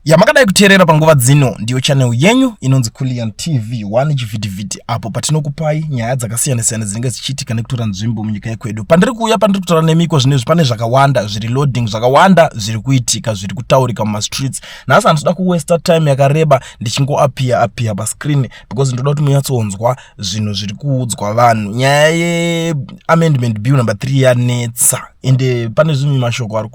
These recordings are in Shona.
Yamakadai kuteerera panguva dzino ndiyo channel yenyu inonzi Kulian TV 1 chivhitivhiti apo patinokupai nyaya dzakasiyana-siyana dzinenge dzichiitika nekutora nzvimbo munyika yekwedu. Pandiri kuuya pandiri kutaura nemiko zvinezvi pane zvakawanda zviri loading, zvakawanda zviri kuitika, zviri kutaurika mumastreets. Nhasi handinoda kuwaste time yakareba ndichingoapia pascreen because ndoda kuti munyatsonzwa zvinhu zviri kuudzwa vanhu. Nyaya yeamendment bill number 3 yanetsa ende pane zvimwe mashoko ari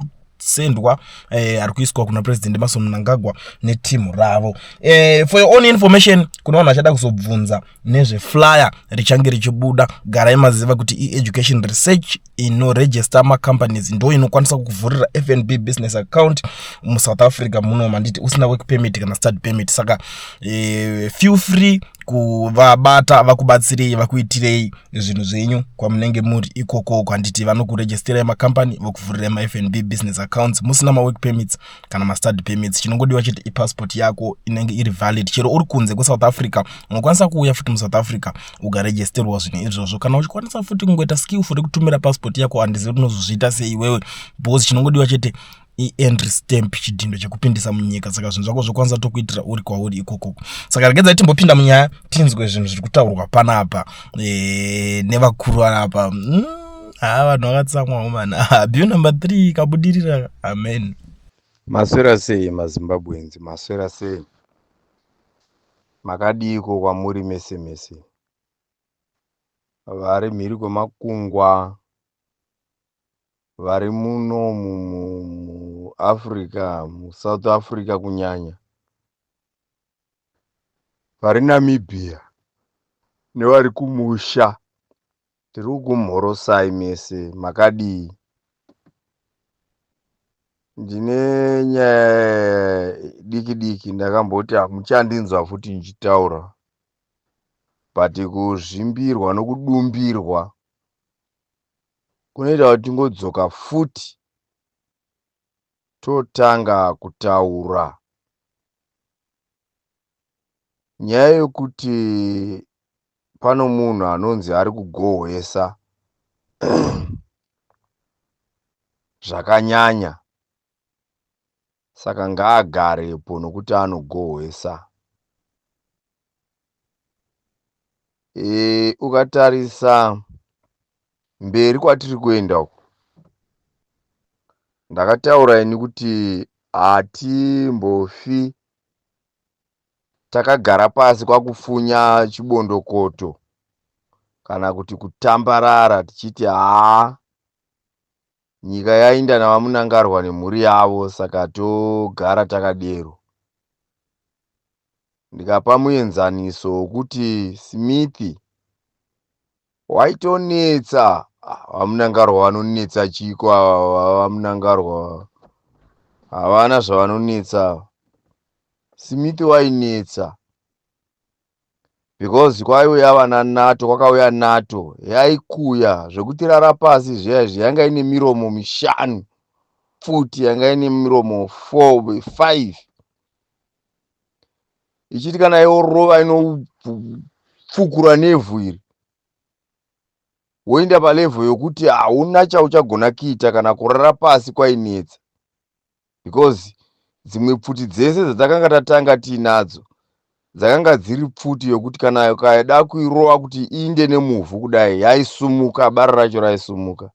sendwa ari kuiswa kuna president Emmerson Mnangagwa netimu ravo. For your own information, kuna vanhu vachada kuzobvunza nezve flyer richange richibuda, garai maziva kuti education research inoregister companies ndo inokwanisa kukuvhurira FNB business account mu South Africa muno manditi usina work permit kana study permit. Saka feel free kuvabata vakubatsirei vakuitirei zvinhu zvenyu kwamunenge muri ikoko. Kwanditi vanokuregisterai makampani vokuvhurira ma-FNB business accounts musina ma-work permits kana ma-study permits. Chinongodiwa chete i-passport yako inenge iri valid. Chero uri kunze kweSouth Africa unokwanisa kuuya futi muSouth Africa ukaregisterwa zvinhu izvozvo. Kana uchikwanisa futi kungoita skillful rekutumira passport yako, handizivi kuti unozozviita sei iwewe, because chinongodiwa chete i-entry stamp, chidhindo chekupindisa munyika. Saka zvinhu zvako zvokwanisa tokuitira uri kwauri ikoko. Saka regedzai timbopinda munyaya tinzwe zvinhu zviri kutaurwa panapa nevakuru apa. Vanhu vakatsamwa mana. Bill number 3 kabudirira. Amen. Maswera sei maZimbabwenzi, maswera sei? Makadiko kwamuri mese mese. Vari mhiri kwemakungwa, vari muno mu Africa, mu South Africa kunyanya, vari Namibia nevari kumusha, tiri kumhorosai mese, makadii? Ndine nyaya diki ndakamboti hamuchandinzwa futi nchitaura, but kuzvimbirwa nokudumbirwa kunoita kuti tingodzoka futi totanga kutaura nyaya yokuti pano munhu anonzi ari kugohwesa zvakanyanya. Saka ngaagarepo nokuti anogohwesa. Ukatarisa mberi kwatiri kuenda uku, ndakataura ini kuti hatimbofi takagara pasi kwakufunya chibondokoto kana kuti kutambarara tichiti nyika yainda navamunangarwa nemhuri yavo, saka togara takadero. Ndikapa muenzaniso wokuti Smith waitonetsa, vamunangarwa vanonetsa chiko, vamunangarwa havana zvavanonetsa. Smith wainetsa because kwaiuya vana NATO, kwakauya NATO yaikuya zvekuti rara pasi zviya yanga ine miromo 5 futi, yanga ine miromo 4 5, ichiti kana yorova inopfukura nevhu iri, woenda palevhu yokuti hauna chauchagona kuita kana kurara pasi kwainetsa, because dzimwe pfuti dzese dzatakanga tatanga tiinadzo dzakanga dziri pfuti yokuti kana ukaida kuirova kuti iinde nemuvhu kudai yaisumuka, bara racho raisumuka.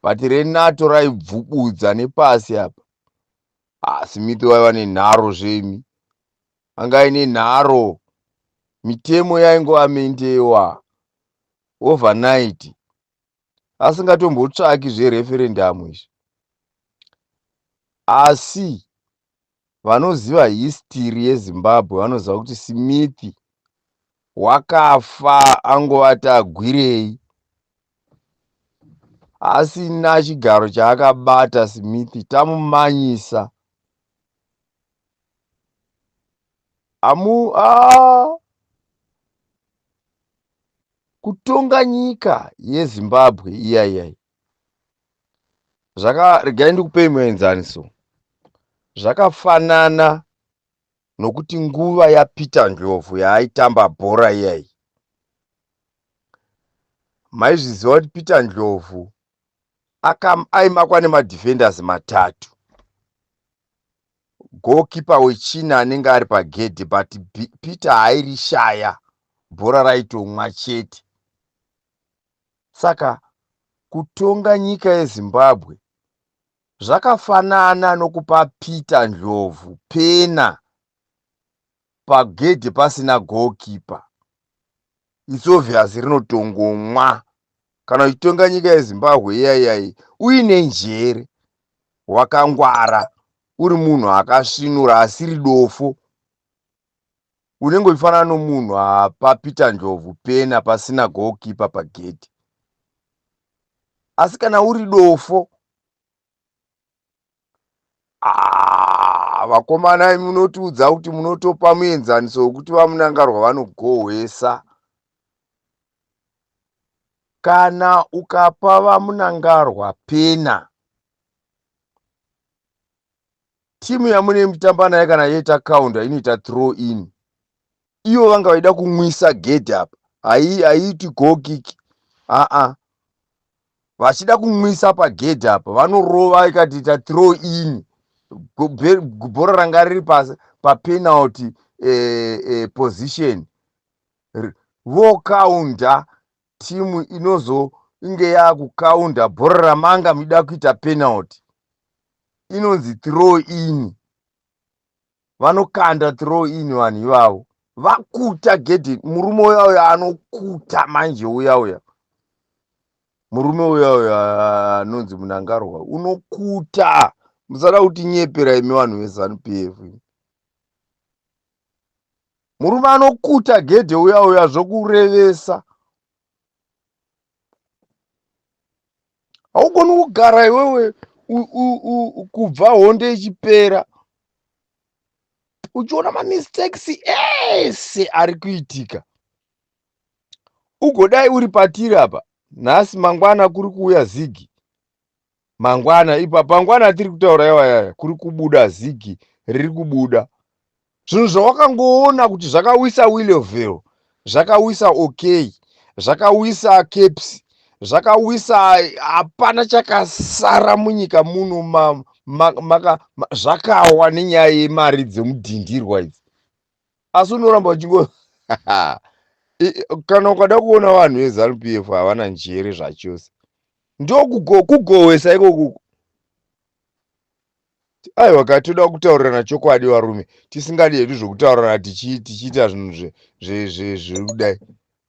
But reNATO raibvubudza nepasi apa. Smith waiva nenharo zvemi, anga aine nharo, mitemo yaingoamendewa overnight, asingatombotsvaki zvereferendamu izvi. Asi vanoziva history yeZimbabwe vanoziva kuti Smith wakafa angovati agwirei, asina chigaro chaakabata. Smith tamumanyisa. Kutonga nyika yeZimbabwe iyayai, regai ndikupei muenzaniso, zvakafanana nokuti nguva yaPeter Ndlovu yaaitamba bhora iyai. Maizviziva kuti Peter Ndlovu aimakwa nemadefenders 3. goalkeeper wechina anenge ari pagedhe, but Peter hairishaya, bhora raitomwa chete. Saka kutonga nyika yeZimbabwe zvakafanana nokupa Peter Ndlovu pena pagedhe pasina goalkeeper. It's obvious rinotongomwa. Kana uchitonga nyika yeZimbabwe iyaiyi uine njere, wakangwara, uri munhu akasvinura asiri dofo, unenge uchifanana nomunhu apa Peter Ndlovu pena pasina goalkeeper pagedhe. Asi kana uri dofo, vakomana munotiudza kuti munotopa muenzaniso wekuti vamunangarwa vanogohwesa. Kana ukapa vamunangarwa pena, timu yamune mutamba naye kana yoita kaunda inoita throw in, ivo vanga vaida kumwisa gedhe apa, haiiti goal kick. Vachida kumwisa pagedhe apa vanorova ikatiita throw in, bhora ranga riri papenalty position, vokaunda. Timu inozonge yakukaunda bhora ramanga muchida kuita penalty inonzi throw in. Vanokanda throw in vanhu ivavo, vakuta gedhe. Murume uyauya anokuta manje, uyauya murume uyauya anonzi Munangarwa unokuta. Musada kuti nyepera imi vanhu veZANU-PF. Murume anokuta gedhe uyauya zvokurevesa. Haugoni kugara iwewe kubva honde ichipera uchiona mamistakes ese ari kuitika, ugodai uri patiri apa. Nhasi mangwana kuri kuuya zigi, mangwana ipa mangwana tiri kutaura yaya kuri kubuda zigi riri kubuda. Zvinhu zvawakangoona kuti zvakawisa Willowville, zvakawisa OK, zvakawisa Caps, zvakawisa, hapana chakasara munyika muno, zvakawa nenyaya yemari dzemudhindirwa idzi. Asi unoramba uchingo kana ukada kuona vanhu veZANU-PF havana njere zvachose, ndokugohwesa ikoko. Aiwa, toda kutaurirana chokwadi varume, tisingadi hedu zvokutaurirana tichiita zvinhu zvirikudai.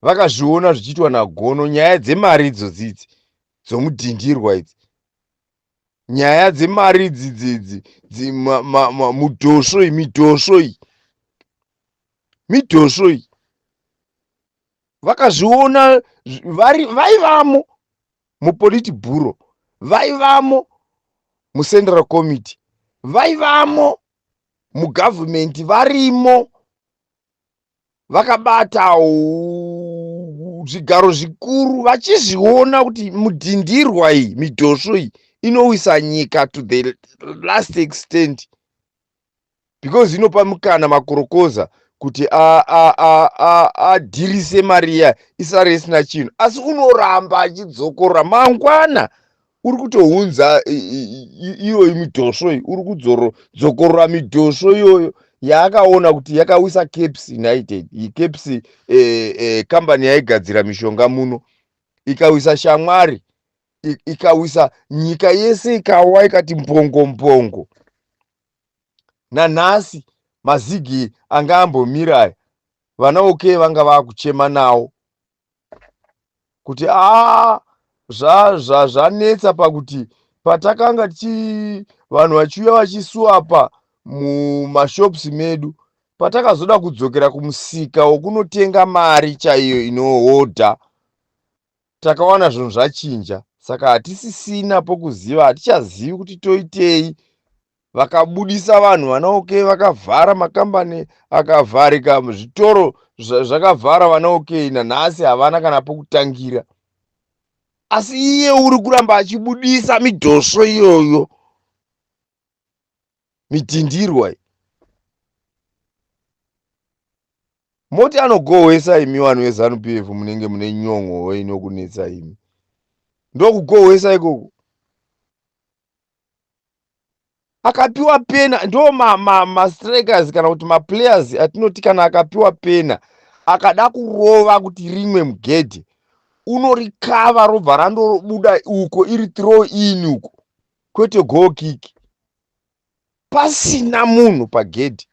Vakazviona zvichiitwa naGono, nyaya dzemari idzodzidzi dzomudhindirwa idzi, nyaya dzemari idzi, midhosvo iyi vakazviona. Vaivamo mupolitibhuro, vaivamo mucentral committee, vaivamo mugavhumenti, varimo vakabata zvigaro zvikuru, vachizviona kuti mudhindirwa iyi, midhosvo iyi inowisa nyika to the last extent, because inopa mukana makorokoza kuti adhirise mari iya isare isina chinhu. Asi unoramba achidzokorora. Mangwana uri kutounza iyoyi midhosvo iyi, uri kudzokorora midhosvo iyoyo yaakaona kuti yakawisa Caps United, Caps kambani yaigadzira mishonga muno, ikawisa shamwari, ikawisa nyika yese, ikawa ikati mpongo. Nanhasi mazigi anga ambomira, vana OK vanga vakuchema nawo kuti zvanetsa pakuti patakanga vanhu vachiuya vachisuapa mumashops medu, patakazoda kudzokera kumusika wokunotenga mari chaiyo inohodha, takawana zvinhu zvachinja. Saka hatisisina pokuziva, hatichazivi kuti toitei. Vakabudisa vanhu, vana OK vakavhara makambani, akavharika zvitoro zvakavhara vana OK, nanhasi havana kana pokutangira. Asi iye uri kuramba achibudisa midhosvo iyoyo, midhindirwa. Moti anogohwesa imi vanhu veZANU-PF, munenge mune nyongo inokunetsa imi, ndokugohwesa ikoko. akapiwa pena ndo strikers kana kuti players atinoti kana akapiwa pena akada kurova kuti rimwe mugedhe unorikava robva randobuda uko iri throw in uko kwete goal kick pasina munhu pagedhe.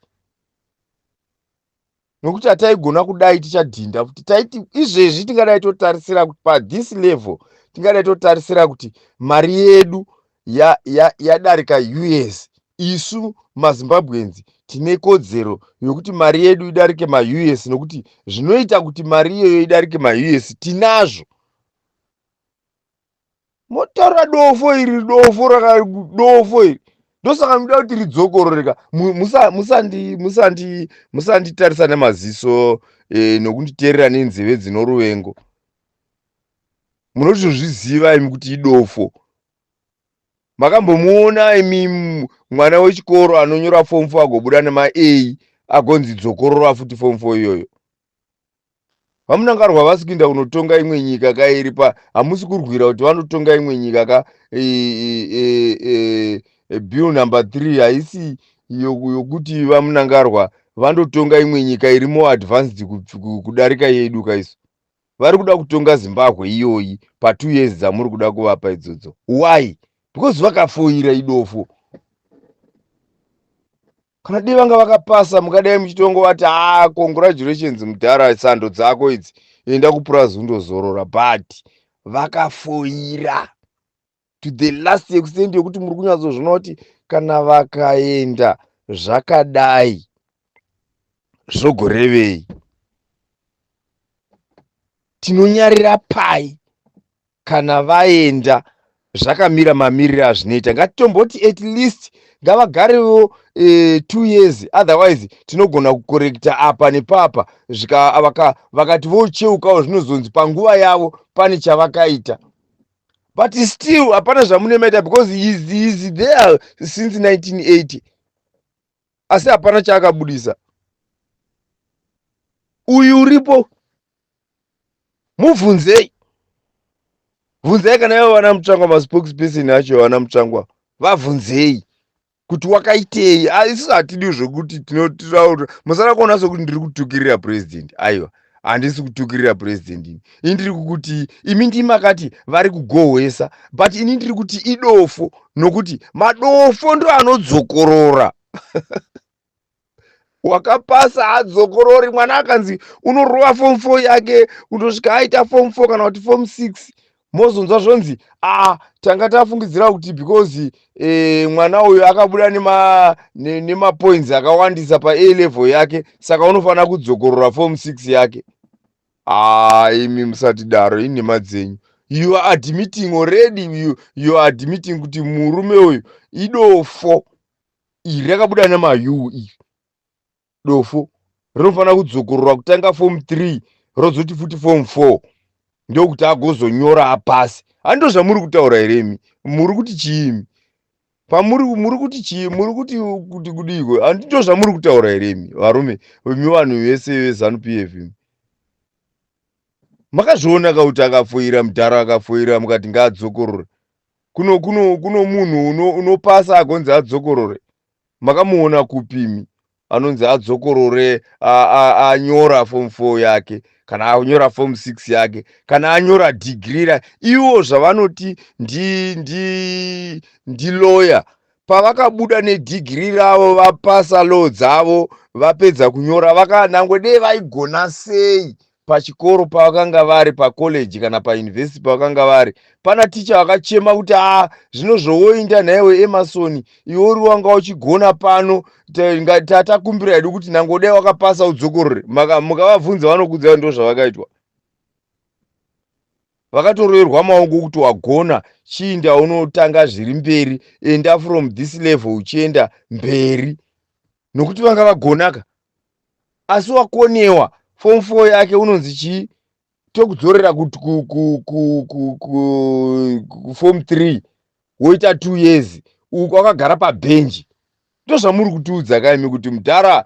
Nokuti hataigona kudai tichadhinda kuti taiti izvezvi tingadai totarisira kuti this level tingadai totarisira kuti mari yedu yadarika US. Isu maZimbabweans tine kodzero yokuti mari yedu idarike US, nokuti zvinoita kuti mari iyoyo idarike US tinazvo. Motaura dofo iri dofo iri ndosaka muda kuti ridzokororeka. Musanditarisa nemaziso nokunditeerera nenzeve dzino ruvengo. Munotozviziva imi kuti idofo. Makambomuona imi mwana wechikoro anonyora form 4 agobuda nema-A agonzi dzokorora futi form 4 iyoyo. Vamunangarwa vasi kuinda kunotonga imwe nyika kairi hamusi kurwira kuti vanotonga imwe nyika bill number 3 haisi yokuti vamunangarwa vandotonga imwe nyika iri more advanced kudarika yedu kaiso. Vari kuda kutonga Zimbabwe iyoyi pa2 years dzamuri kuda kuvapa idzodzo. Why? Because vakafoira idofo. Kana dai vanga vakapasa mukadai muchitongo vati congratulations Mudhara, sando dzako idzi enda kupurazi undozorora, but vakafoira to the last extent yokuti muri kunyatsozviona kuti kana vakaenda zvakadai zvogorevei, tinonyarira pai kana vaenda zvakamira mamiriro azvinoita. Ngatitomboti at least ngavagarewo 2 years, otherwise tinogona kukorekta apa nepapa vakati vocheukawo zvinozonzi panguva yavo pane chavakaita. But still hapana zvamunemaita because he is there since 1980. Asi hapana chaakabudisa. Uyu uripo mubvunzei. Bvunzei kana ivo vana Mutsvangwa, maspokesperson acho vana Mutsvangwa, vabvunzei kuti wakaitei. Isusu hatidi zvokuti tinotaura musara kuona sokuti ndiri kutukirira president. Aiwa, handisi kutukirira president. Ini ndiri kuti imi ndimakati vari kugohwesa, but ini ndiri kuti idofo, nokuti madofo ndo anodzokorora. Wakapasa adzokorori. Mwana akanzi unorova form 4 yake undosvika aita form 4 kana kuti form 6, mozonzwa zvonzi tanga tafungidzira kuti because mwana uyu akabuda nema points akawandisa pa A level yake saka unofanira kudzokorora form 6 yake. Imi musatidaro, ini nhema dzenyu. You are admitting already, you are admitting kuti murume uyu idofo. Iri rakabuda nema-U iri dofo rinofanira kudzokorora kutanga form 3 rozoti futi form 4 ndokuti agozonyora apasi. Hando zvamuri kutaura here imi? Muri kuti chiimi? Muri kuti chii? Muri kuti kudiko? Handito zvamuri kutaura here imi varume imi vanhu vese veZANU-PF imi? Makazviona kuti akafoira Mudhara, akafoira mukati ngaadzokorore. Kuno munhu unopasa agonzi adzokorore. Makamuona kupimi anonzi adzokorore anyora form 4 yake, kana anyora form 6 yake, kana anyora degree. Ivo zvavanoti ndi lawyer, pavakabuda nedegree ravo vapasa law dzavo vapedza kunyora, nangwe dei vaigona sei pachikoro pavakanga vari, pacollege kana pauniversity pavakanga vari, pana ticha vakachema kuti zvino zvowoinda nhaiwe Emerson, iwe uri wanga uchigona pano, tatakumbira hedu kuti nangwe dai wakapasa udzokorore. Mukavabvunza vanokudza ndo zvavakaitwa. Vakatoroerwa maoko kuti wagona, chiinda unotanga zviri mberi, enda from this level uchienda mberi, nokuti vanga vagonaka. Asi wakonewa form 4 yake unonzi chii? Tokudzorera kuti form 3 woita 2 years uko wakagara pabenji. Ndozvamuri kutiudza kaimi kuti Mudhara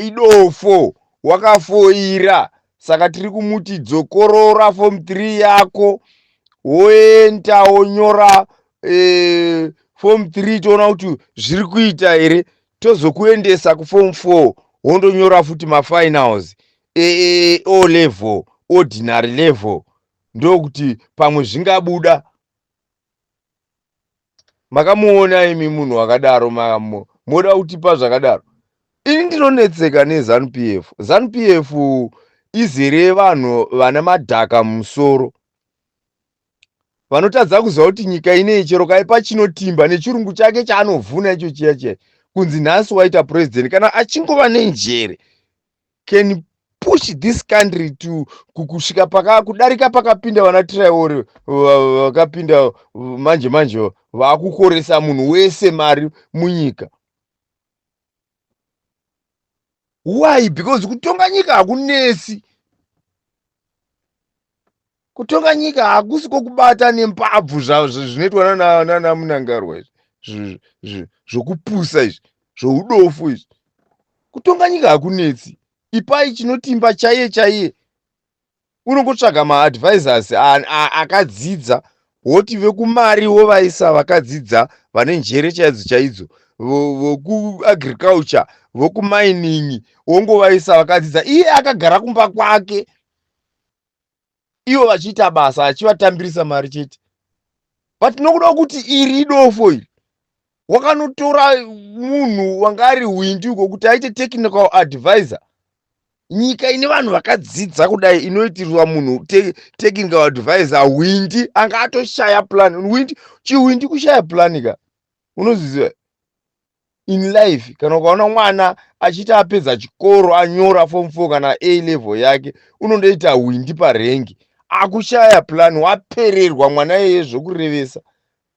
idofo, wakafoira. Saka tiri kumuti dzokorora form 3 yako, woenda wonyora form 3 toona kuti zviri kuita here, tozokuendesa kuform 4 wondonyora futi mafinals o level, ordinary level, ndokuti pamwe zvingabuda. Makamuona imi munhu wakadaro, moda kutipa zvakadaro. Ini ndinonetseka neZANU-PF. ZANU-PF izere vanhu vana madhaka mumusoro, vanotadza kuziva kuti nyika ineyi chero kaipa chinotimba nechirungu chake chaanovhuna icho chiya kunzi nhasi waita president, kana achingova nenjere can push this country to kusvika kudarika pakapinda vana Traore vakapinda manje vakukoresa munhu wese mari munyika. Why? Because kutonga nyika hakunesi. Kutonga nyika hakusi kokubata nempabvu zvinoitwa nana Munangarwa zvokupusa izvi, zvoudofu izvi. Kutonga nyika hakunesi. Ipai chinotimba chaiye. Unongotsvaga maadvisors akadzidza, woti vekumari wovaisa vakadzidza, vane njere chaidzo, vokuagriculture, vokumining, wongovaisa vakadzidza. Iye akagara kumba kwake, ivo vachiita basa, achivatambirisa mari chete. But nokuda kuti iri idofo iri, wakanotora munhu wanga ari windi uko kuti aite technical advisor. Nyika ine vanhu vakadzidza kudai inoitirwa munhu technical advisor windi, anga atoshaya plan. Windi chiwindi kushaya plan ka. Unoziziva in life, kana ukaona mwana achiti apedza chikoro anyora form 4 kana A level yake, unondoita windi parengi. Akushaya plan, wapererwa mwana yeye zvokurevesa.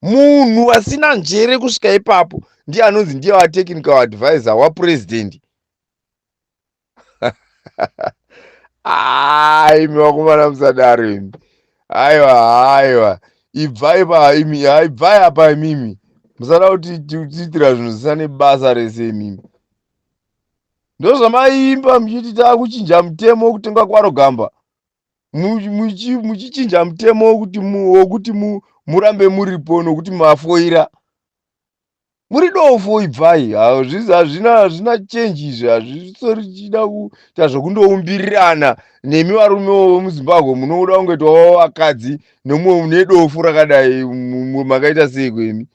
Munhu asina njere kusvika ipapo ndiye anonzi ndiye wa technical advisor wapresident. Imi wakumana musadaro imi. Aiwa. Ibvai apa imimi. Musada kuti tiitira zvinhu zvisina nebasa rese imimi. Ndozvamaimba muchiti takuchinja mutemo wokutenga kwaro gamba. Muchichinja mutemo wokuti murambe muripo nokuti mafoira. Muri dofo ibvai. Hazvina change izvi, hazvisori chida kuita zvokundoumbirana nemi varume vomuZimbabwe munoda kungoitwa vakadzi nemumwe mune dofo rakadai makaita sei kwemi.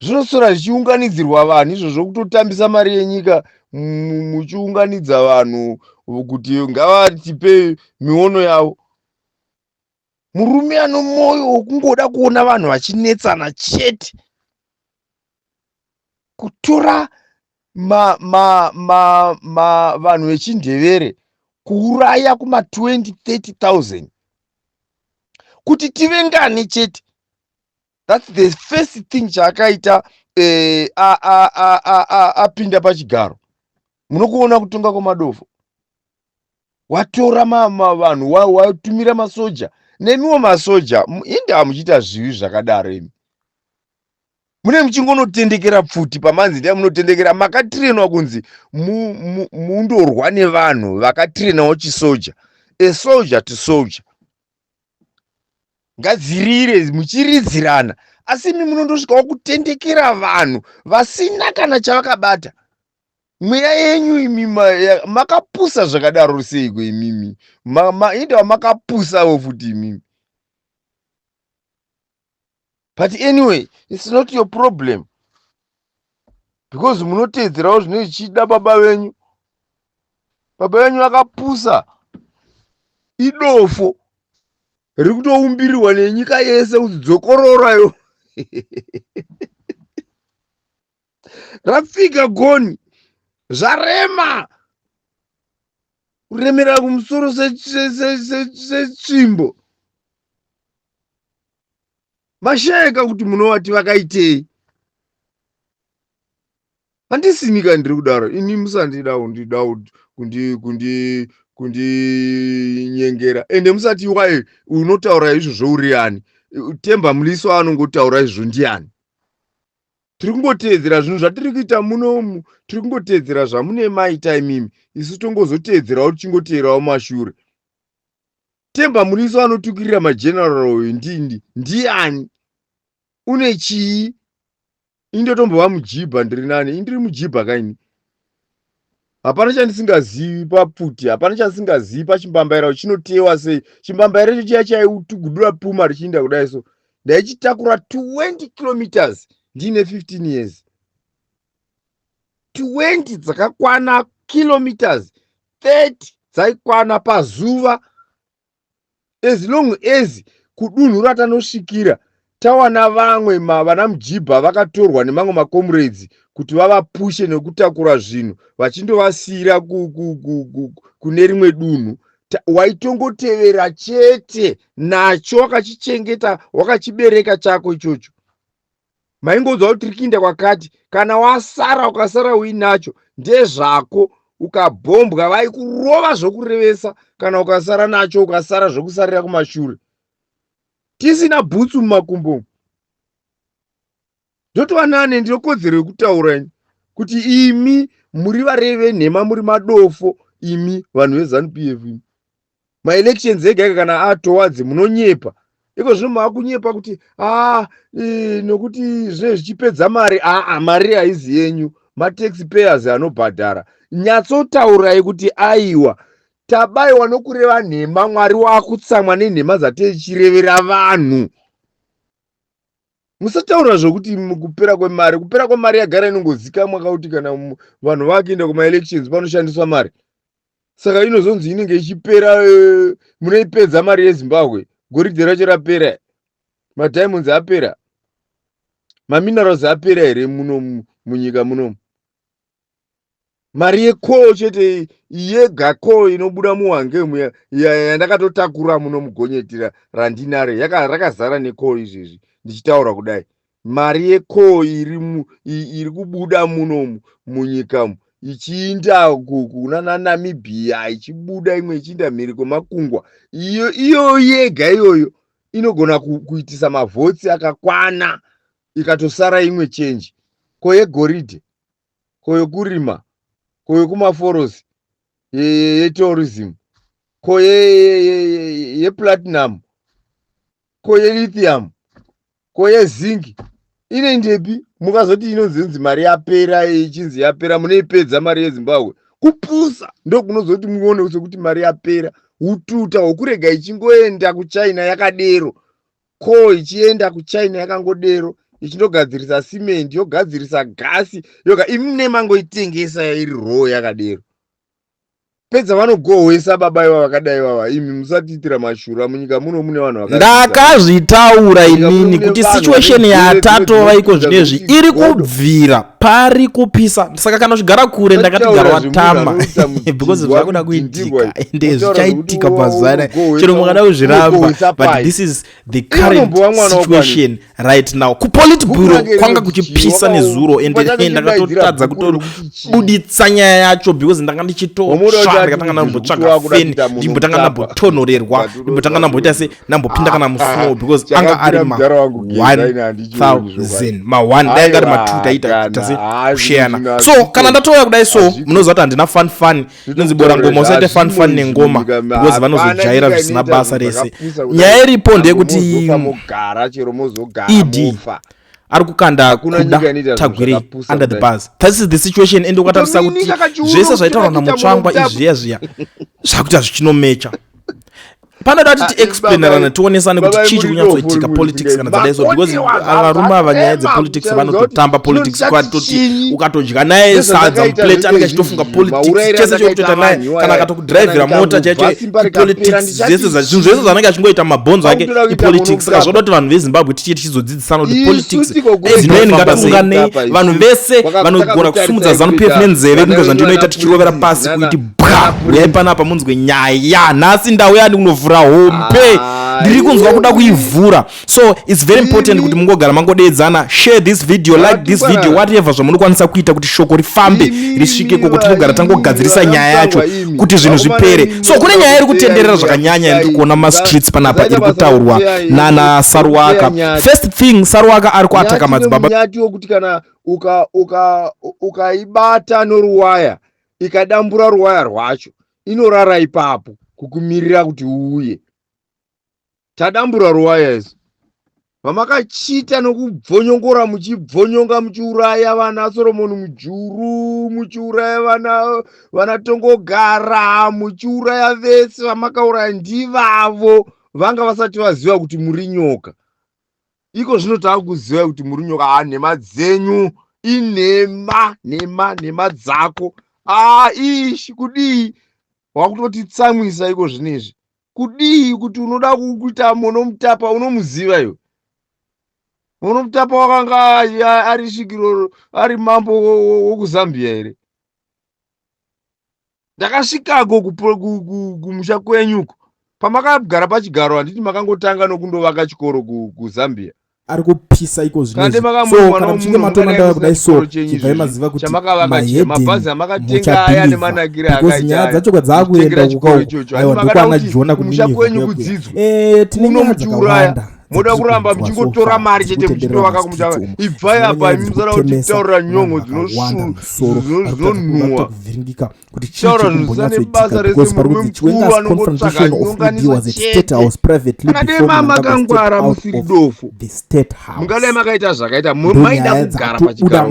Zvinosora zvichiunganidzirwa vanhu izvo zvokutotambisa mari yenyika, muchiunganidza vanhu kuti ngavatipe miono yavo. Murume ano mwoyo wokungoda kuona vanhu vachinetsana chete. Kutora vanhu vechindevere kuuraya kuma 20,000-30,000 kuti tive ngani chete. That's the first thing chaakaita apinda pachigaro. Munokuona kutonga kwemadofo. Watora vanhu watumira masoja. Nemiwo masoja, inde hamuchita zvivi zvakadaro imi. Mune muchingonotendekera pfuti pamanzi ndiye munotendekera. Makatrainwa kunzi mundorwa nevanhu vakatrainawo chisoja. A soldier to soldier. Ngadzirire muchiridzirana. Asi imi munondosvikawo kutendekera vanhu vasina kana chavakabata. Mweya yenyu imi makapusa zvakadaro seiko imimi. Inde makapusawo futi imimi. But anyway, it's not your problem. Because munotedzerawo zvine zvichida baba venyu. Baba venyu akapusa. Idofo. Riri kutoumbirwa nenyika yese kuti dzokororayo. Rafika goni. Zvarema. Kuremera kumusoro setsvimbo. Mashayika kuti munovati vakaitei. Handisinika ndiri kudaro. Ini musandidawo ndida kundinyengera. Ende musati wai unotaura izvo zvouriani. Temba muliso anongotaura izvo ndiani. Tiri kungoteedzera zvinhu zvatiri kuita munomu. Tiri kungoteedzera zvamune maita imimi. Isu tongozoteedzerawo tichingoteerawo mashure. Temba muliso anotukirira mageneral ndini. Ndiani? une chii indotombova mujibha ndiri nani indiri mujibha kaini hapana chandisingazivi papfuti hapana chandisingazivi pachimbambaira chinotewa sei chimbambaira icho chiya chaitugudura puma richiinda kudai so ndaichitakura 20 kilometers ndiine 15 years 20 dzakakwana kilometers 30 dzaikwana pazuva as long as kudunhu ratanosvikira tawana vamwe vana mujibha vakatorwa nemamwe makomrades kuti vavapushe nekutakura zvinhu vachindovasiyira kune rimwe dunhu waitongotevera chete nacho wakachichengeta wakachibereka chako ichocho maingoudza kuti tiri kuinda kwakati kana wasara ukasara uinacho ndezvako ukabhombwa vaikurova zvokurevesa kana ukasara nacho ukasara zvokusarira kumashure tisina bhutsu mumakumbo ndotova nane ndinokodzero yekutaura kuti imi muri vareve venhema muri madofo imi vanhu veZANU-PF maelections ega ega kana atowadze munonyepa iko zvino maakunyepa kuti nokuti zvinenge zvichipedza mari mari haizi yenyu mataxpayers anobhadhara nyatsotaurai kuti aiwa tabayiwa nokureva nhema mwari wakutsamwa nenhema dzatechirevera vanhu musataura zvokuti kupera kwemari yagara inongozikamwa kuti kana vanhu vakuenda kumaelections panoshandiswa mari saka inozonzi inenge ichipera munoipedza mari yeZimbabwe goridhe racho rapera madiamonds apera maminerals apera here muno munyika munomu mari yecoal chete yega coal inobuda muHwange yandakatotakura muno mugonyeti randinare rakazara necoal izvezvi ndichitaura kudai mari yecoal iri kubuda muno munyika ichiinda kuna Namibia ichibuda imwe ichiinda mhiri kwemakungwa iyo yega iyoyo inogona kuitisa mavhotsi akakwana ikatosara imwe chenji koyegoridhe koyekurima koyekumaforosi yetourism koyeplatinum koyelithium koyezingi inoindepi mukazoti inonzi mari yapera ichinzi yapera munoipedza mari yeZimbabwe kupusa ndokunozoti muone sekuti mari yapera ututa hwokurega ichingoenda kuChina yakadero ko ichienda kuChina yakangodero ichindogadzirisa simendi yogadzirisa gasi imune mangoitengesa iri raw yakadero pedza vanogohwesa baba ivava vakadai vava imi musatiitira mashura munyika muno mune vanhu ndakazvitaura inini kuti situation yatatova iko zvinezvi iri kubvira pari kupisa saka kana zvigara kure ndakati gara watama because zvakuda kuitika ende zvichaitika pazana chero mukada kuzviramba but this is the current situation right now kupolitbureau kwanga kuchipisa nezuro ende ndakatotadza kutobuditsa nyaya yacho because ndanga ndichitotsva ndakatanga nambotsvaga feni ndimbotanga nambotonhorerwa ndimbotanga namboita se nambopinda kana musnow because anga ari ma 1000 ma 1 dai ngari ma 2 taita tase kushayana so kana ndatoya kudai so munoziva kuti handina fun inonzi bora ngoma usaite fun nengoma because vanozojaira zvisina basa rese nyaya iripo ndeyekuti ed ari kukanda kuda Tagwiri under the bus. This is the situation ende ukatarisa kuti zvese zvaitaurwa namutsvangwa izviya zvakuti hazvichinomecha panoda kuti tiexplainerane tionesane kuti chii chiri kunyatsoitika politics kana dzadai so because varume ava nyaya dzepolitics vanototamba politics kwatoti ukatodya naye sadza muplate anenge achitofunga politics chese chokutoita naye kana akatokudhiraivhira mota chaicho ipolitics zvese zvanenge achingoita mabhonzo ake ipolitics saka zvoda kuti vanhu veZimbabwe tichie tichizodzidzisana kuti politics dzinoeni ngatiunganei vanhu vese vanogona kusumudza ZANU-PF nenzeve kunge zvandinoita tichirovera pasi kuti bwa uyai panapa munzwe nyaya nhasi ndauya ndikunovhura hompe ndiri kunzwa kuda kuivhura so it's very important kuti mungogara mangodeedzana share this video like this video whatever zvamunokwanisa kuita kuti shoko rifambe risvike kuti tinogara tangogadzirisa nyaya yacho kuti zvinhu zvipere so kune nyaya iri kutenderera zvakanyanya ndiri kuona mastreets panapa iri kutaurwa nana Saruwaka. First thing Saruwaka ari kuataka madzibaba nyatiwo kuti kana ukaibata noruwaya ikadambura ruwaya rwacho inorara ipapo kukumirira kuti uuye tadambura ruwaya izo vamakachita nokubvonyongora muchibvonyonga muchiuraya vana Solomon Mujuru, muchiuraya vana Tongogara, muchiuraya vese vamakauraya ndivavo vanga vasati vaziva kuti muri nyoka. Iko zvino taakuziva kuti muri nyoka. Nhema dzenyu inhema dzako. Ishi kudii wakutotitsamwisa iko zvinezvi. Kudii kuti unoda kuita Monomutapa unomuziva iwe. Monomutapa wakanga ari Shigiro ari mambo wokuzambia here. Ndakasvikako kumusha kwenyuko. Pamakagara pachigaro handiti makangotanga nokundovaka chikoro kuZambia. Ari kupisa iko zvinezvi. So kana mchinge matonda kudai so chibva maziva kuti mabhazi amakatenga aya nemanakire akaita. Nyaya dzacho kwadzakuenda aiwa ndokwana Jona kumusha kwenyu kudzidzwa. Tine dzakawanda. Moda kuramba muchingotora mari chete muchitovaka kumusha. Ibvai apa musara kutaurira nyongo dzinonhuwa. Kuti taura zvisane basa rese muri mukuru anongotsvaga nyonganiso chete. Akadai makangwara musiri dofu. Mungadai makaita zvakaita maida kugara pachigaro.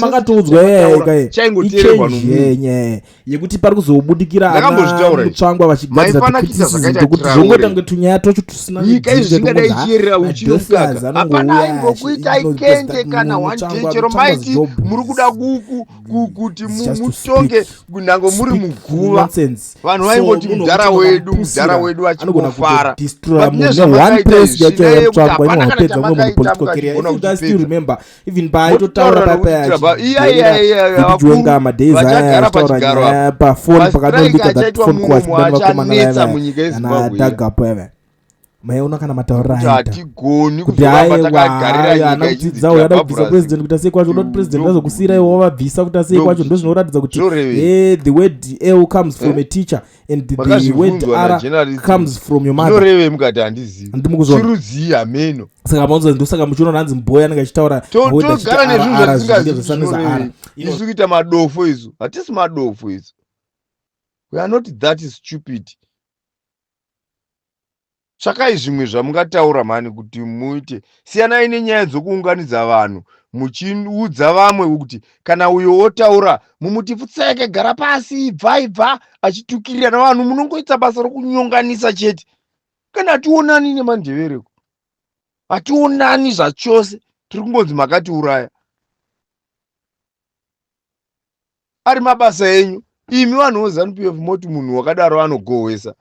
Makatoudzwa chaingoteerwa nomunhu yekuti pari kuzobudikira mutsvangwa vachigadzira kuti zvongotange tunyaya tocho tusina nyika izvi zvingadai chierera uchinofaka. Hapana aingokuita ikende kana wanjechero maiti muri kuda kuti mutonge kunyange muri muguva. Vanhu vaingoti mudhara wedu vachingofara. Vachagara pachigaro achanetsa munyika yeZimbabwe. Maiona kana mataura hatigoni kuzoramba takagarira nyika ichidza uyada kubvisa president kuti asei kwacho. Not president azokusira iwe wavabvisa kuti asei kwacho. Ndo zvinoratidza kuti the word L comes from a teacher and the word R comes from your mother. Zvinoreve mukati handizivi. Chirudzii hameno. Saka maunza ndosaka muchiona hanzi mboya anenge achitaura togara nezvinhu zvatisingazvizivi. Isu kuita madofo izvo. Hatisi madofo izvo. We are not that stupid. Tsvakai zvimwe zvamungataura mani kuti muite. Siyanai nenyaya dzokuunganidza vanhu muchiudza vamwe kuti kana uyo wotaura mumuti futseke gara pasi bva achitukirira navanhu munongoita basa rokunyonganisa chete. Kana hationani nemandevereko. Hationani zvachose. Tiri kungonzi makatiuraya. Ari mabasa enyu. Imi vanhu veZANU-PF moti munhu wakadaro anogohwesa.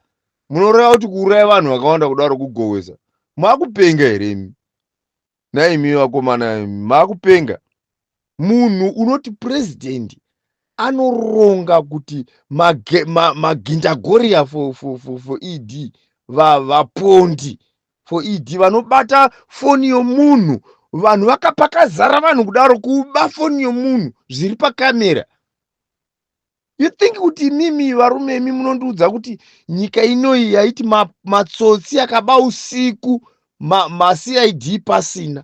Munoreva kuti kuuraya vanhu vakawanda kudaro kugohwesa. Makupenga here imi? Naimi vakomana makupenga. Munhu unoti president anoronga kuti magindagoria for ED vapondi for ED vanobata foni yomunhu. Vanhu vakapakazara vanhu kudaro kuba foni yomunhu zviri pakamera. You think kuti mimi varume imi munondiudza kuti nyika inoi yaiti matsotsi akaba usiku CID pasina.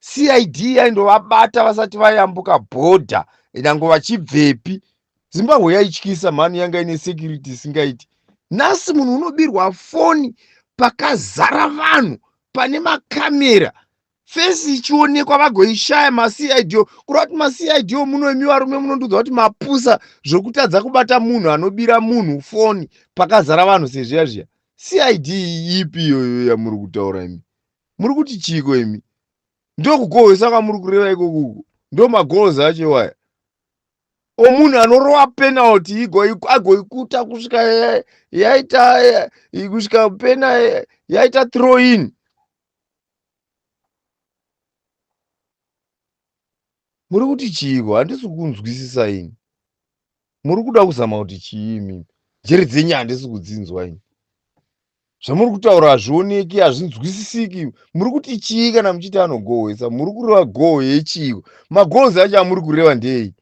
CID yaindovabata vasati vayambuka bhodha nyange vachibvepi. Zimbabwe yaityisa mhani yanga ine security isingaiti. Nhasi munhu unobirwa foni pakazara vanhu pane makamera. Fesi ichionekwa vagoishaya maCID. Kurati maCID muno imi varume munondiudza kuti mapusa zvokutadza kubata munhu anobira munhu foni pakazara vanhu sezviyazviya. CID ipi iyoyo yamuri kutaura imi? Muri kuti chiko imi? Ndokugohwesa kwamuri kureva ikoko. Ndo magolzi acho waya. Omunhu anorova penalty agoikuta kusvika kusvika pena yaita throw in. Muri kuti chiko? Handisi kunzwisisa ini. Muri kuda kuzama kuti chii mimi? Njere dzenyu handisi kudzinzwa ini. Zvamuri kutaura hazvioneki, hazvinzwisisiki. Muri kuti chii kana muchiti anogohwesa? Muri kureva goho yechiko. Magolzi acho amuri kureva ndei?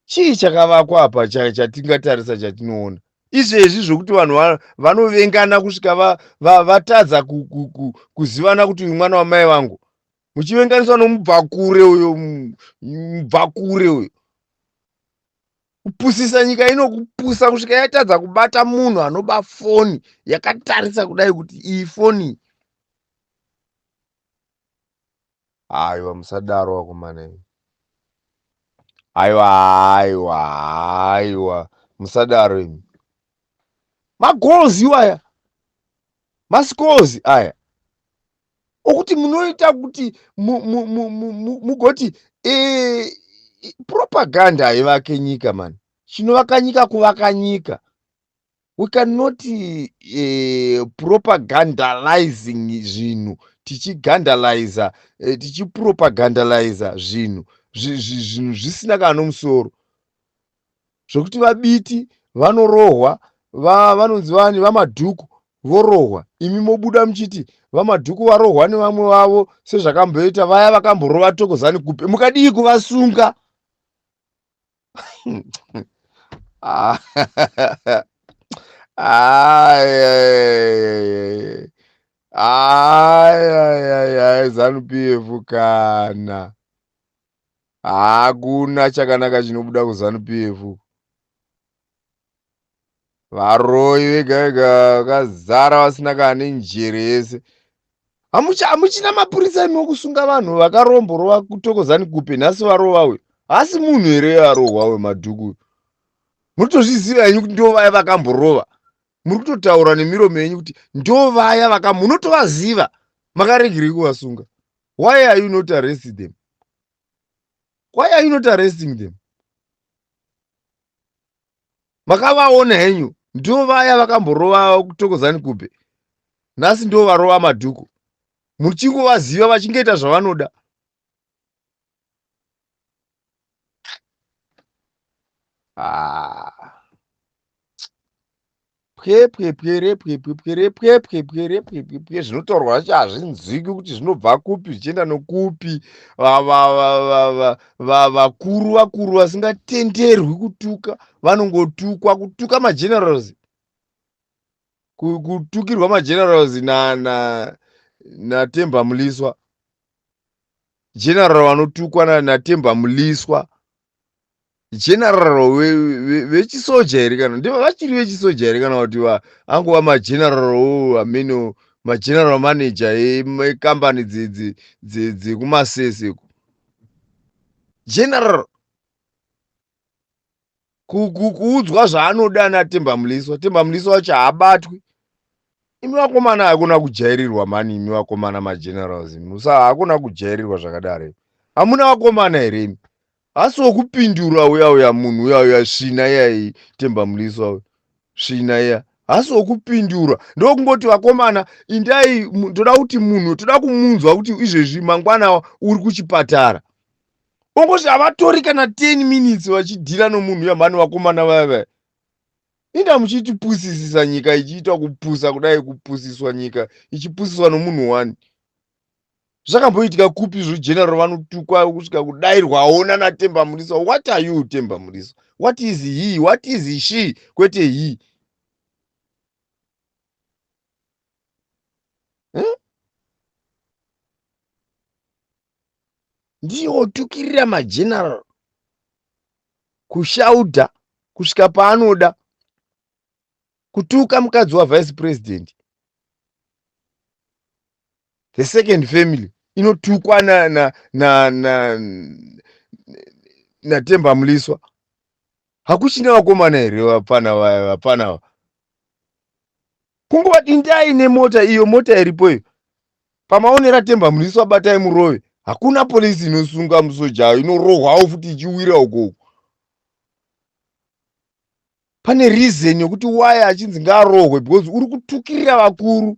Chii chakavakwa apa chatingatarisa chatinoona? Izvezvi zvokuti vanhu vanovengana kusvika vatadza kuzivana kuti uyu mwana wamai vangu. Muchivenganiswa nomubvakure uyo. Kupusisa nyika inokupusa kusvika yatadza kubata munhu anoba foni yakatarisa kudai kuti iyi foni Aiwa, musadaro wakomana. Aiwa, musadaro imi. Magoals iwaya, mascores aya, okuti munoita kuti mugoti propaganda haivake nyika man. Chinovaka nyika kuvaka nyika. We cannot propagandalizing zvinhu, tichigandaliza, tichipropagandaliza zvinhu zvisina kana nomusoro. Zvokuti vabiti vanorohwa, vanonzi vani vamadhuku vorohwa, imi mobuda muchiti vamadhuku varohwa nevamwe vavo sezvakamboita vaya vakamborova Thokozani Kupe, mukadii kuvasunga? ZANU-PF kana hakuna chakanaka chinobuda kuZANU-PF. Varoi vega vega vakazara vasina kana njere yese. Hamuchina mapurisa imi okusunga vanhu vakaromborova Thokozani Kupe, nhasi varova uyu. Hasi munhu here arohwa wemadhuku? Munotozviziva henyu kuti ndo vaya vakamborova. Muri kutotaura nemiromo yenyu kuti ndo vaya munotovaziva, makaregerei kuvasunga. Why are you not arresting them? Why are you not arresting them? Makavaona henyu, ndo vaya vakamborova Thokozani Kupe, nhasi ndo varova madhuku. Muchingovaziva vachingoita zvavanoda. Zvinotaurwa zvacho hazvinzwiki kuti zvinobva kupi zvichienda nokupi. Vakuru vasingatenderwi kutuka vanongotukwa. Kutuka magenerals, kutukirwa magenerals naTemba Muliswa. General vanotukwa naTemba Muliswa. General vechisoja here kana ndivo vachiri vechisoja here kana kuti angova mageneral ameno mageneral manager ekambani dzekumasese. General kuudzwa zvaanoda naTemba Muliswa. Temba Muliswa wacho haabatwi. Imi vakomana hakuna kujairirwa mani, imi vakomana magenerals hakuna kujairirwa zvakadaro. Hamuna vakomana here imi? Hasi wokupindura uya munhu uya svina iya Temba Muliswa uya svina iya, hasi wokupindura ndokungoti vakomana indai, toda kuti munhu, toda kumunzwa kuti izvezvi mangwana uri kuchipatara. Ongoti havatori kana 10 minutes vachidhira nomunhu uya mani. Vakomana vaya inda muchitipusisisa nyika ichiita kupusa kudai, kupusiswa nyika ichipusiswa nomunhu wani. Zvakamboitika kupi zvegeneral vanotukwa kusvika kudairwaona naTemba Muliswa? What are you Temba Muliswa? What is he? What is she? Kwete he. Ndiyo otukirira mageneral kushaudha kusvika paanoda, kutuka mukadzi wavice president. The second family inotukwa naTemba Muliswa. Hakuchina vakomana here vapana. Kungovati ndai nemota iyo, mota iripo iyo, pamaonera Temba Muliswa batai murove. Hakuna polisi inosunga musoja, inorohwawo futi ichiwira ukoko. Pane reason yokuti why achinzi ngaarohwe, because uri kutukirira vakuru.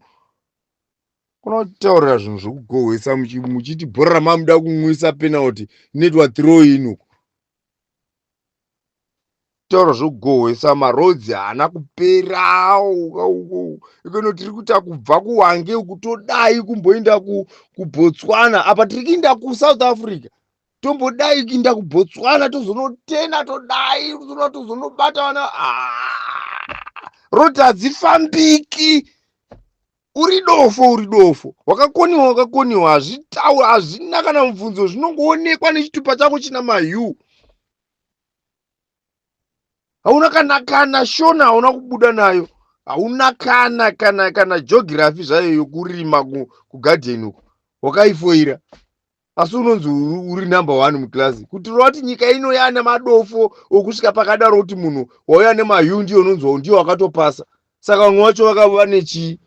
Kunotaurira zvinhu zvokugohwesa muchiti bhora mamuda kumwisa penalty netwa throw in. Taura zvokugohwesa, marodzi haana kupera. Ikono tiri kuita kubva kuHwange kutodai kumboenda kuBotswana. Apa tiri kuenda kuSouth Africa, tombodai kuenda kuBotswana tozonotena, todai tozonobata vana. Roti hadzifambiki. Uri dofo. Wakakoniwa. Hazvina kana mubvunzo. Zvinongoonekwa nechitupa chako china mahiu. Hauna kana shona hauna kubuda nayo. Hauna kana geography zvayo yokurima kugarden uko. Wakaifoira. asi unonzi uri number 1 muklasi, kutirwa kuti nyika ino yana madofo okusvika pakadaro kuti munhu wauya nemayu ndiyo unonzi ndiyo wakatopasa. Saka vamwe vacho vakava nechii?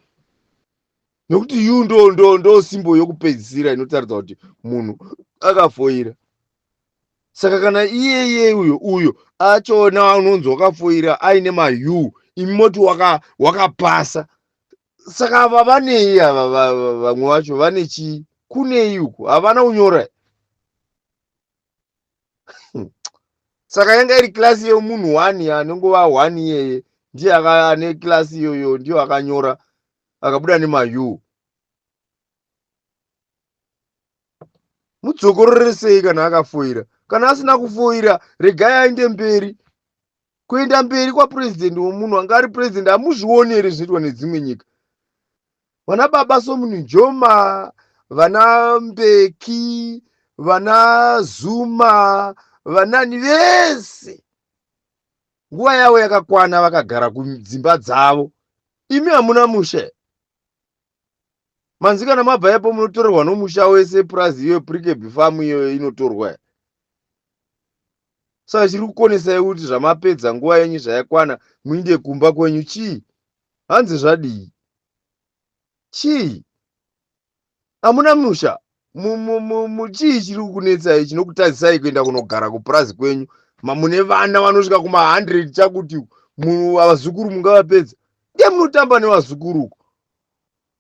Nokuti yu ndo simbo yokupedzisira inotaridza kuti munhu akafoira. Saka kana iyeye uyo achona unonzi wakafoira aine mayu, imi moti wakapasa. Saka ava vanei ava vamwe vacho vane chii? Kunei uko? Havana unyora. Saka yanga iri klasi yemunhu 1 anongova 1 iyeye ndiye ane klasi iyoyo ndiyo akanyora akabuda nemayu. Mudzokorore sei kana akafoira? Kana asina kufoira regai aende mberi. Kuenda mberi kwapurezidendi womunhu anga ari purezidendi hamuzvioni here zvinoitwa nedzimwe nyika? Vana baba somunhu Njoma, vana Mbeki, vana Zuma, vanani vese nguva yavo yakakwana vakagara kudzimba dzavo. Imi hamuna musha. Manzi kana mabva yapo munotorerwa nomusha wese plus iyo Prikebhi famu iyo inotorwa. Saka chiri kukonesai kuti zvamapedza nguva yenyu zvayakwana muinde kumba kwenyu chii? Hanzi zvadii? Chii? Hamuna musha. Chii chiri kukunetsai chinokutadzisai kuenda kunogara kupurazi kwenyu? Mune vana vanosvika kuma100 chakuti vazukuru mungavapedza. Ndiye munotamba nevazukuru.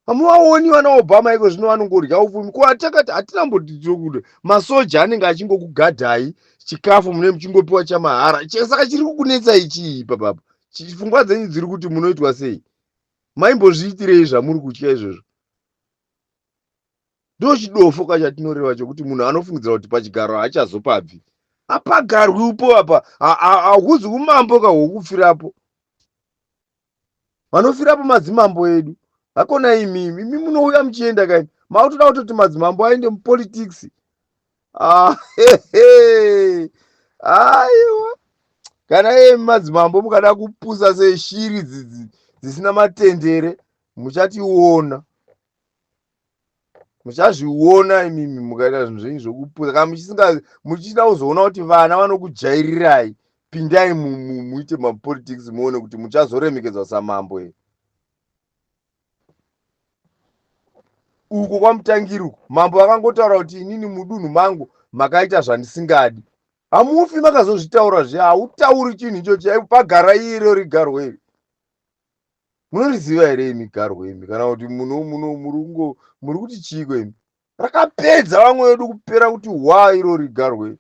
Hamuvaoni vana Obama iko zvino vanongorya upfumi. Ko atakati hatina mboti kuti masoja anenge achingokugadhai chikafu mune muchingopiwa chamahara. Saka chiri kukunetsai chii papapa? Pfungwa dzenyu dziri kuti munoitwa sei? Maimbozviitirei zvamuri kutya izvozvo? Ndo chidofo kachatinoreva chokuti munhu anofungidzira kuti pachigaro hachazopabvi. Apagarwi upo apa, hakuzi kumambo kahwokufirapo. Vanofirapo madzimambo edu. Hakona imi munouya muchienda kani? Mautoda kutoti madzimambo aende mupolitics. Aiwa. Kana madzimambo mukada kupusa seshiri dzisina matendere, muchationa. Muchazviona imimi mukaita zvinhu zvenyu zvokupusa. Kana muchida kuzoona kuti vana vanokujairirai, pindai muite mapolitics muone kuti muchazoremekedzwa samambo here. Uko kwamutangiri mambo akangotaura kuti inini mudunhu mangu makaita zvandisingadi. Hamufi makazozvitaura zve, hautauri chinhu ichocho. Pagara iro rigarwe iri. Munoriziva here imi garwe imi? Kana kuti muri kuti chiko imi? Rakapedza vamwe vedu kupera kuti iro rigarwe.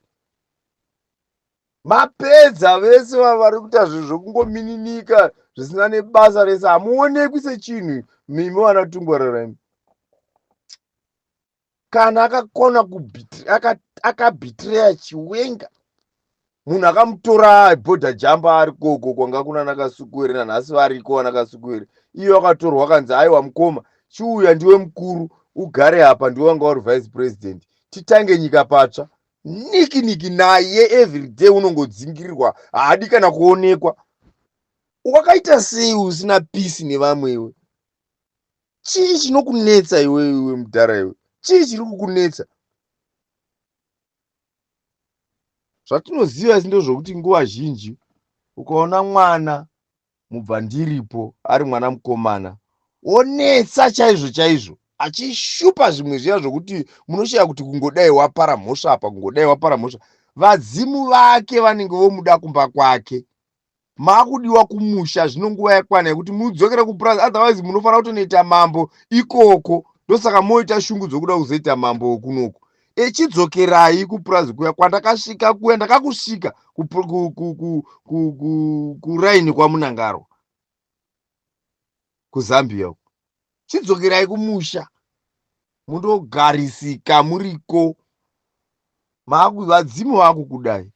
Mapedza vese vari kuita zvinhu zvokungomininika zvisina nebasa rese. Hamuonekwi sechinhu mimi vanatungwarara imi. Kana akakona akabhitireya Chiwenga, munhu akamutora bhodha jamba ari koko kwanga kuna Nakasukuwere, nanhasi variko Nakasukuwere. Iyo akatorwa akanzi aiwa mukoma chiuya ndiwe mukuru ugare apa, ndiwe wanga uri vice president, titange nyika patsva. Niki naye everyday unongodzingirirwa, haadi kana kuonekwa. Wakaita sei usina peace nevamwewe? Chii chinokunetsa iwe mudhara iwe? Chii chiri kukunetsa? Zvatinoziva isi ndozvokuti nguva zhinji ukaona mwana mubva ndiripo ari mwana mukomana onetsa chaizvo achishupa zvimwe zviya zvokuti munoshaya kuti kungodai wapara mhosva apa, kungodai wapara mhosva. Vadzimu vake vanenge vomuda kumba kwake. Maakudiwa kumusha zvino nguva yakwana yekuti mudzokere kupurazi, otherwise munofanira kutonoita mambo ikoko. Ndosaka moita shungu dzokuda kuzoita mambo kunoko. Echidzokerai kupurazi kuya kwandakasvika kuya, ndakakusvika kuraini kwamunangaro kuZambia uko. Chidzokerai kumusha mundogarisika muriko. Vadzimu vakukudai.